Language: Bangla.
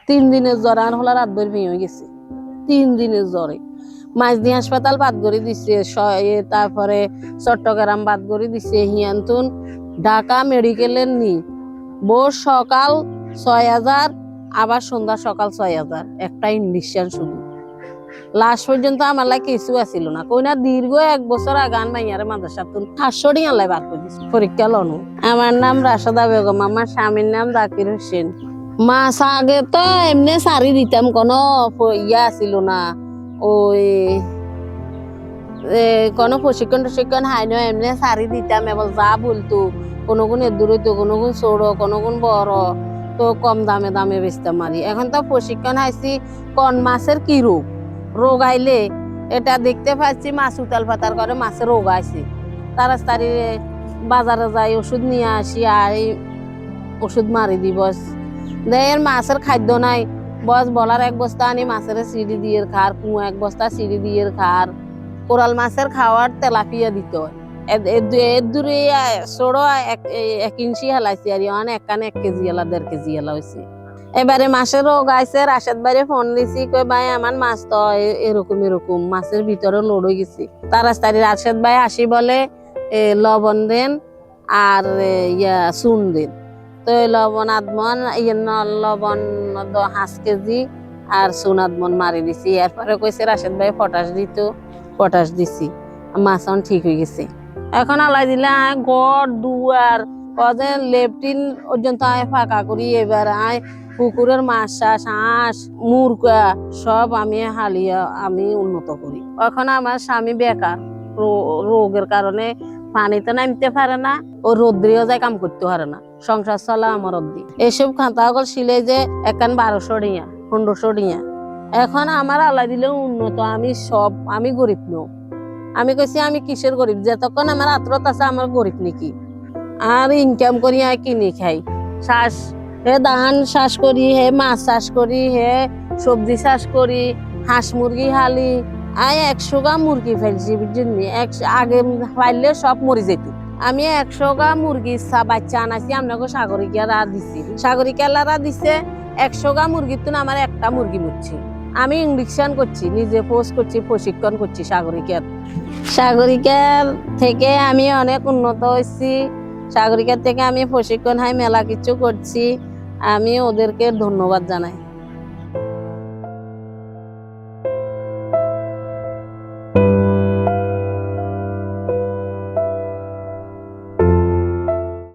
3 দিনের জ্বর আর হলো রাত ভর ভেঙে গেছে 3 দিনের জ্বরে মাঝদি হাসপাতাল বাদ করে দিছে তারপরে চট্টগ্রাম বাদ করে দিছে হিয়ান্তুন ঢাকা মেডিকেলের নি ভোর সকাল 6000 আবার সন্ধ্যা সকাল 6000 একটা ইঞ্জেকশন শুধু লাস্ট পর্যন্ত আমার লাগে কিছু আসিল না কইনা দীর্ঘ 1 বছর আগান মাইয়ারে মাদ্রাসা তুন 500 টাকা লাই বার করে দিছে পরীক্ষা লনু। আমার নাম রাশেদা বেগম, আমার স্বামীর নাম জাকির হোসেন। মাস আগে তো এমনি সারি দিতাম, কোনো ইয়া আসিল না, ওই কোনো প্রশিক্ষণ হাই নয়, এমনি সারি দিতাম এবং যা বলতো কোনো গুণ দূর হইতো, কোনো গুণ ছোট, কোনো গুণ বড়, তো কম দামে দামে বেচতাম মারি। এখন তো প্রশিক্ষণ হাইছি কোন মাছের কি রোগ আইলে এটা দেখতে পাচ্ছি, মাছ উতাল পাতার করে মাছের রোগ আইছে, তাড়াতাড়ি বাজারে যাই ওষুধ নিয়ে আসি আর ওষুধ মারি দি বস দেয়ের মাছের খাদ্য নাই বস বলার 1 বস্তা আনি মাছের সিঁড়ি দিয়ে খার, কুয়া 1 বস্তা সিঁড়ি দিয়ে খার, কোরাল মাছের খাওয়ার তেলাপিয়া দিত দূরে ছোড়ো 1 ইঞ্চি হেলাইছি আর 1 কেজি হেলা 1.5 কেজি হেলা হয়েছে। এবারে মাছের রোগ আইছে, রাশেদ ভাইরে ফোন দিছি, কই ভাই আমার মাছ তো এরকম মাছের ভিতরে লোড হয়ে গেছে, তাড়াতাড়ি রাশেদ ভাই আসি বলে লবণ দেন আর চুন দেন, তো লবণ আধমন লবণ 5 কেজি আর চুন আধমন মারি দিছি। এরপরে কইছে রাশেদ ভাই পটাশ দিত, পটাশ দিছি, মাছ ঠিক হয়ে গেছে। এখন আলাই দিলে ঘর দুয়ার কদে লেপটিন পর্যন্ত ফাঁকা করি, এবার পুকুরের মাছ চাষ হাঁস মুরগা সব আমি হালিয়া আমি উন্নত করি। এখন আমার স্বামী বেকার, রোগের কারণে পানিতে নামতে পারে না, ও রোদ্রিও যায় কাম করতে পারে না, সংসার চলা আমার অব্দি। এসব খাতাগল শিলে যে 1200 টাকা 1500 টাকা। এখন আমার আলাই দিলে উন্নত, আমি গরিব নো, আমি কইছি আমি কিসের গরিব, যতক্ষণ আমার আত্রত আছে আমার গরিব নাকি, আর ইনকাম করি আর কিনি খাই, চাষ হে ধান চাষ করি, হে মাছ চাষ করি, হে সবজি চাষ করি, হাঁস মুরগি হালি, 100 গা মুরগি ফেলছি বুঝলি, আগে পাইলে সব মরি যেত। আমি 100 গা মুরগি বাচ্চা আনাইছি, আপনাকে সাগরিকারা দিছি, সাগরিকারা দিছে 100 গা মুরগির তো আমার একটা মুরগি মরছে। আমি ইঞ্জেকশন করছি, নিজে পোস্ট করছি, প্রশিক্ষণ করছি সাগরিকার থেকে আমি অনেক উন্নত হয়েছি। সাগরিকার থেকে আমি প্রশিক্ষণ মেলা কিছু করছি, আমি ওদেরকে ধন্যবাদ জানাই।